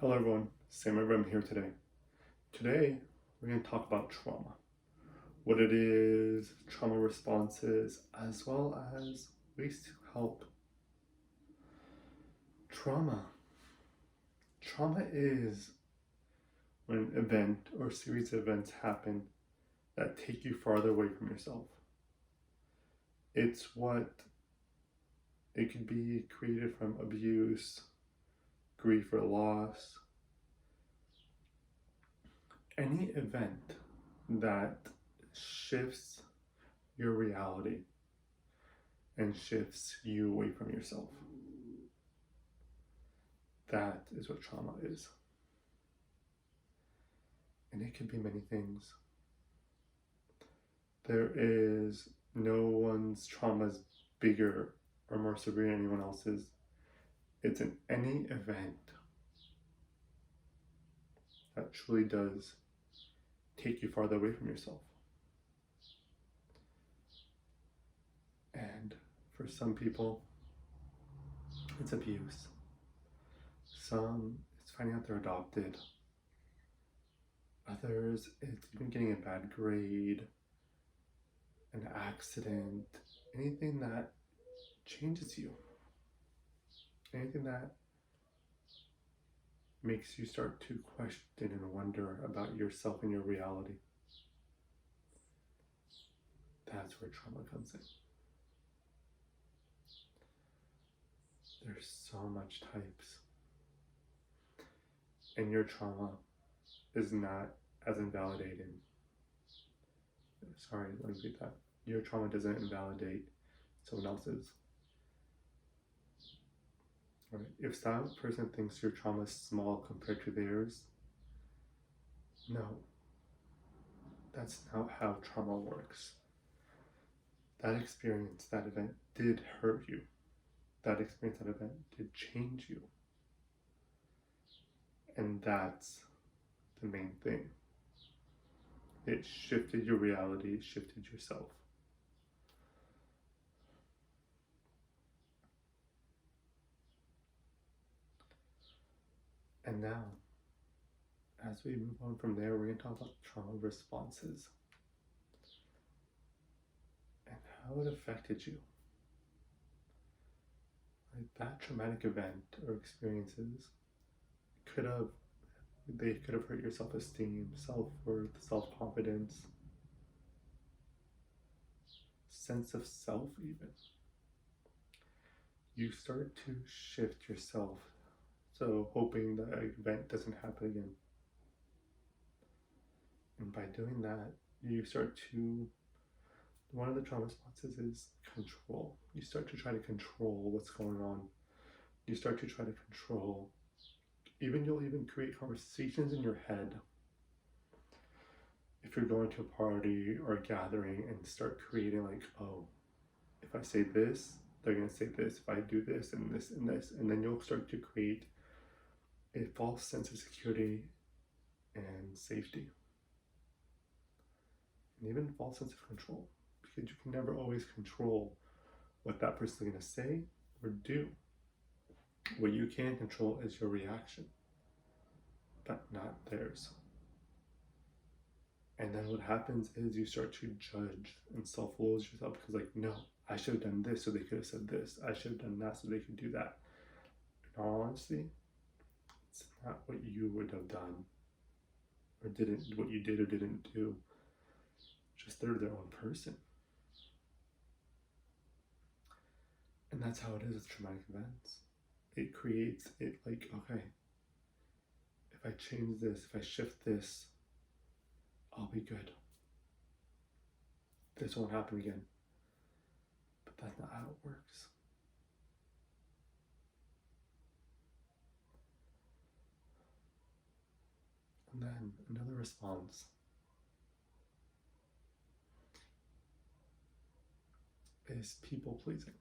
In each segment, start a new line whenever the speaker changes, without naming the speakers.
Hello everyone, Sam Abram here today. Today, we're going to talk about trauma, what it is, trauma responses, as well as ways to help. Trauma. Trauma is when an event or series of events happen that take you farther away from yourself. It could be created from abuse, grief or loss, any event that shifts your reality and shifts you away from yourself. That is what trauma is. And it can be many things. There is no one's trauma is bigger or more severe than anyone else's. It's in any event that truly does take you farther away from yourself. And for some people, it's abuse. Some, it's finding out they're adopted. Others, it's even getting a bad grade, an accident, anything that changes you. Anything that makes you start to question and wonder about yourself and your reality. That's where trauma comes in. There's so much types. And your trauma is not as invalidating. Sorry, let me repeat that. Your trauma doesn't invalidate someone else's. Right? If that person thinks your trauma is small compared to theirs, no. That's not how trauma works. That experience, that event did hurt you. That experience, that event did change you. And that's the main thing. It shifted your reality, it shifted yourself. And now, as we move on from there, we're going to talk about trauma responses and how it affected you. Like that traumatic event or experiences could have hurt your self-esteem, self-worth, self-confidence, sense of self even. You start to shift yourself, so hoping that event doesn't happen again. And by doing that, you start to, one of the trauma responses is control. You start to try to control what's going on. You start to try to control, you'll even create conversations in your head. If you're going to a party or a gathering and start creating like, oh, if I say this, they're going to say this, if I do this and this and this, and then you'll start to create a false sense of security and safety. And even a false sense of control, because you can never always control what that person is going to say or do. What you can control is your reaction, but not theirs. And then what happens is you start to judge and self-loathe yourself because like, no, I should have done this so they could have said this. I should have done that so they could do that. In all honesty, it's not what you would have done or didn't, what you did or didn't do. Just they're their own person. And that's how it is with traumatic events. It creates it like, okay, if I change this, if I shift this, I'll be good. This won't happen again. But that's not how it works. And then another response is people pleasing.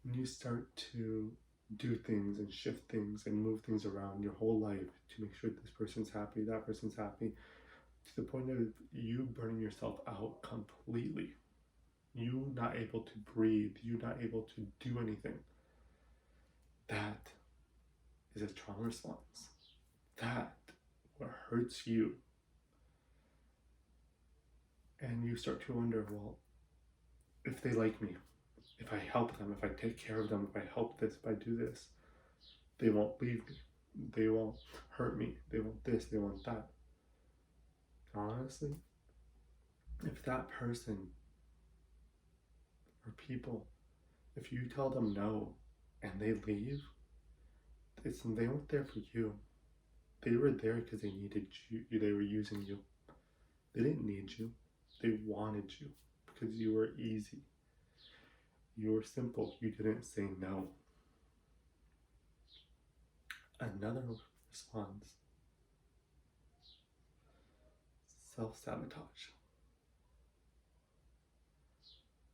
When you start to do things and shift things and move things around your whole life to make sure this person's happy, that person's happy, to the point of you burning yourself out completely. You not able to breathe, you not able to do anything. That is a trauma response. That what hurts you. And you start to wonder, well, if they like me, if I help them, if I take care of them, if I help this, if I do this, they won't leave me. They won't hurt me. They want this, they want that. Honestly, if that person or people, if you tell them no and they leave, they weren't there for you. They were there because they needed you. They were using you. They didn't need you. They wanted you because you were easy. You were simple. You didn't say no. Another response, self-sabotage.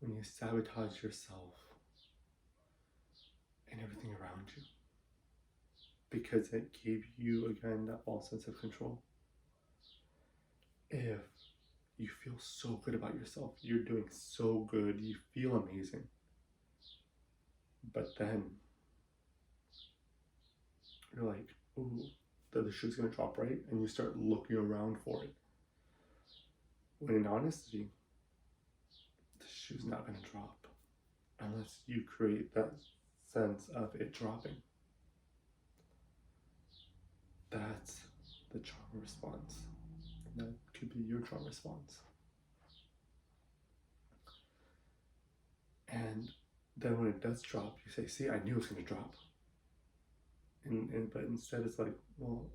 When you sabotage yourself and everything around you because it gave you, again, that false sense of control. If you feel so good about yourself, you're doing so good, you feel amazing, but then you're like, ooh, the shoe's gonna drop, right? And you start looking around for it. When in honesty, the shoe's not gonna drop unless you create that sense of it dropping. That's the trauma response. That could be your trauma response. And then when it does drop, you say, see, I knew it was gonna drop. But instead it's like, well,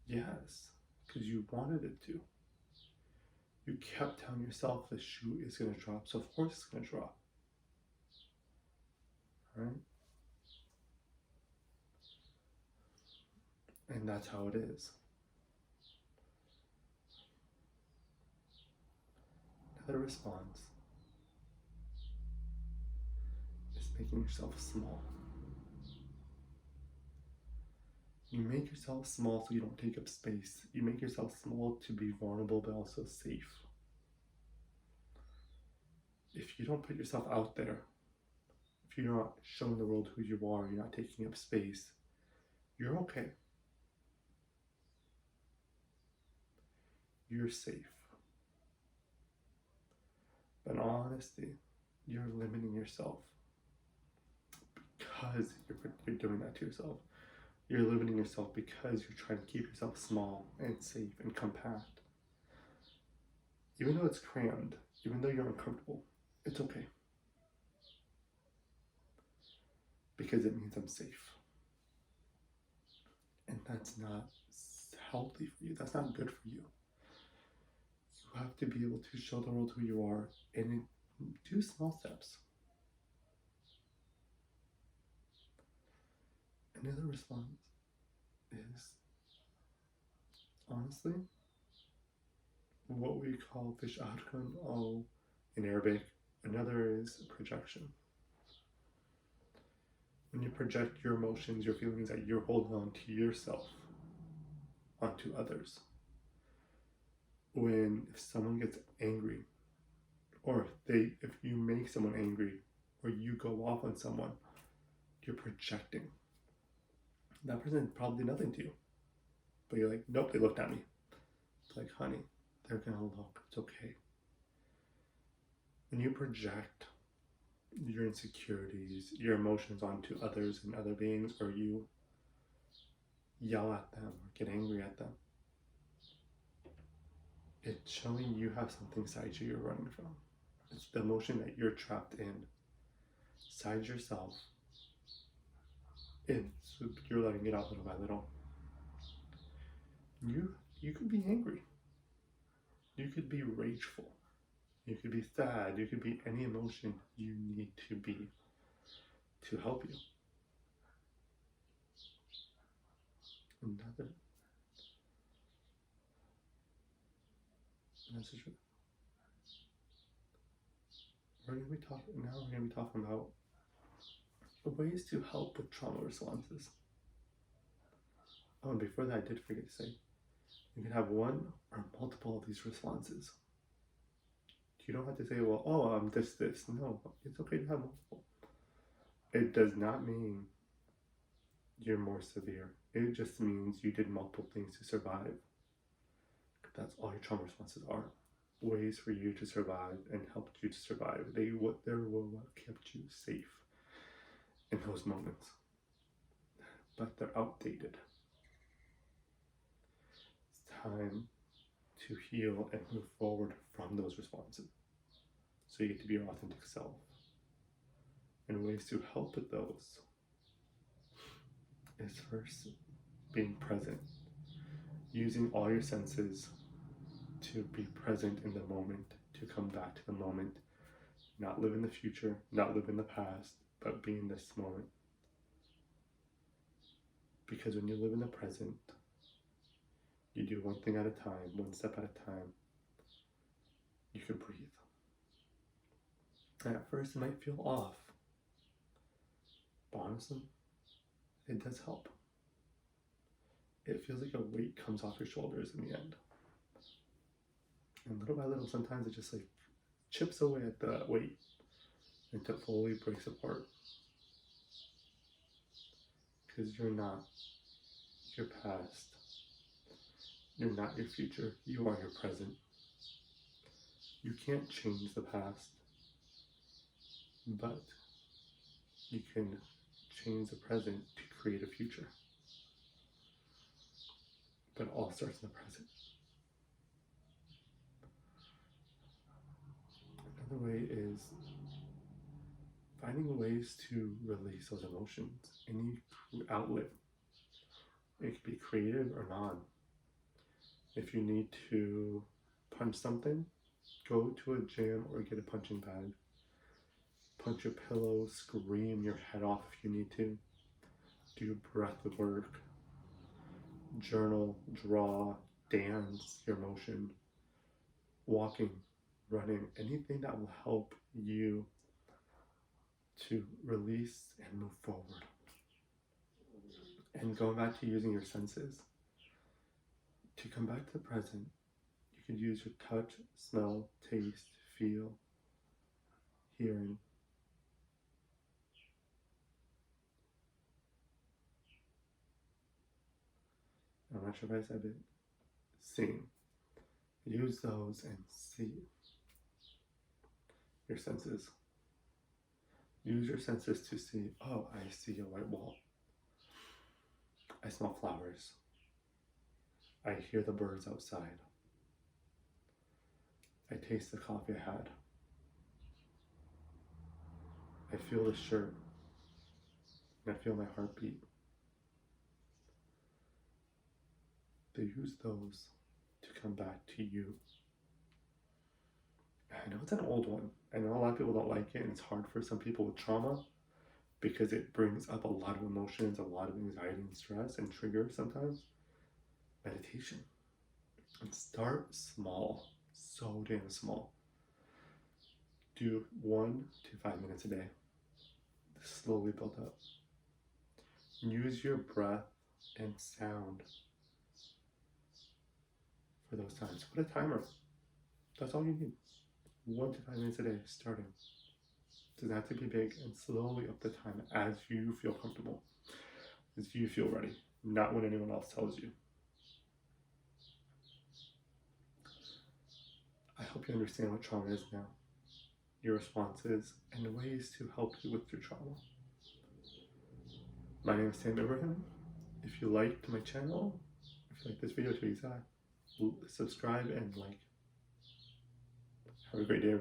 yes, because you wanted it to. You kept telling yourself the shoe is going to drop, so of course it's going to drop. Right? And that's how it is. Another response is making yourself small. You make yourself small so you don't take up space. You make yourself small to be vulnerable but also safe. If you don't put yourself out there, if you're not showing the world who you are, you're not taking up space, you're okay. You're safe. But in all honesty, you're limiting yourself because you're doing that to yourself. You're limiting yourself because you're trying to keep yourself small and safe and compact. Even though it's crammed, even though you're uncomfortable, it's okay. Because it means I'm safe. And that's not healthy for you. That's not good for you. You have to be able to show the world who you are and do small steps. Another response is, honestly, what we call fish outcome in Arabic. Another is projection. When you project your emotions, your feelings that you're holding on to yourself, onto others. If someone gets angry, or if you make someone angry, or you go off on someone, you're projecting. That person probably did nothing to you, but you're like, nope, they looked at me. It's like, honey, they're gonna look, it's okay. When you project your insecurities, your emotions onto others and other beings, or you yell at them or get angry at them, it's showing you have something inside you you're running from. It's the emotion that you're trapped inside yourself. So you're letting it out little by little. You could be angry. You could be rageful. You could be sad. You could be any emotion you need to be to help you. Another message. We're going to be talking about ways to help with trauma responses. Oh, and before that, I did forget to say, you can have one or multiple of these responses. You don't have to say, well, I'm this. No, it's okay to have multiple. It does not mean you're more severe. It just means you did multiple things to survive. That's all your trauma responses are. Ways for you to survive and helped you to survive. They were what kept you safe in those moments. But they're outdated. It's time to heal and move forward from those responses. So you get to be your authentic self. And ways to help with those is first being present. Using all your senses to be present in the moment, to come back to the moment, not live in the future, not live in the past, but be in this moment. Because when you live in the present, you do one thing at a time, one step at a time. You can breathe. And at first it might feel off, but honestly, it does help. It feels like a weight comes off your shoulders in the end. And little by little, sometimes it just like chips away at the weight until it fully breaks apart. Because you're not your past. You're not your future. You are your present. You can't change the past, but you can change the present to create a future. But it all starts in the present. Another way is finding ways to release those emotions. Any outlet. It could be creative or non. If you need to punch something, go to a gym or get a punching bag. Punch your pillow, scream your head off if you need to. Do breath work. Journal, draw, dance your emotion. Walking, running, anything that will help you to release and move forward. And going back to using your senses. To come back to the present, you could use your touch, smell, taste, feel, hearing. I'm not sure if I said it. Seeing. Use those and see your senses. Use your senses to see, oh, I see a white wall. I smell flowers. I hear the birds outside. I taste the coffee I had. I feel the shirt. And I feel my heartbeat. They use those to come back to you. I know it's an old one. I know a lot of people don't like it, and it's hard for some people with trauma because it brings up a lot of emotions, a lot of anxiety and stress and triggers sometimes. Meditation. And start small, so damn small. Do 1 to 5 minutes a day. Slowly build up. Use your breath and sound for those times. Put a timer. That's all you need. 1 to 5 minutes a day, starting. Doesn't have to be big, and slowly up the time as you feel comfortable, as you feel ready, not when anyone else tells you. I hope you understand what trauma is now, your responses, and ways to help you with your trauma. My name is Sam Ibrahim. If you liked my channel, if you like this video to be exact, subscribe and like. Have a great day, everyone.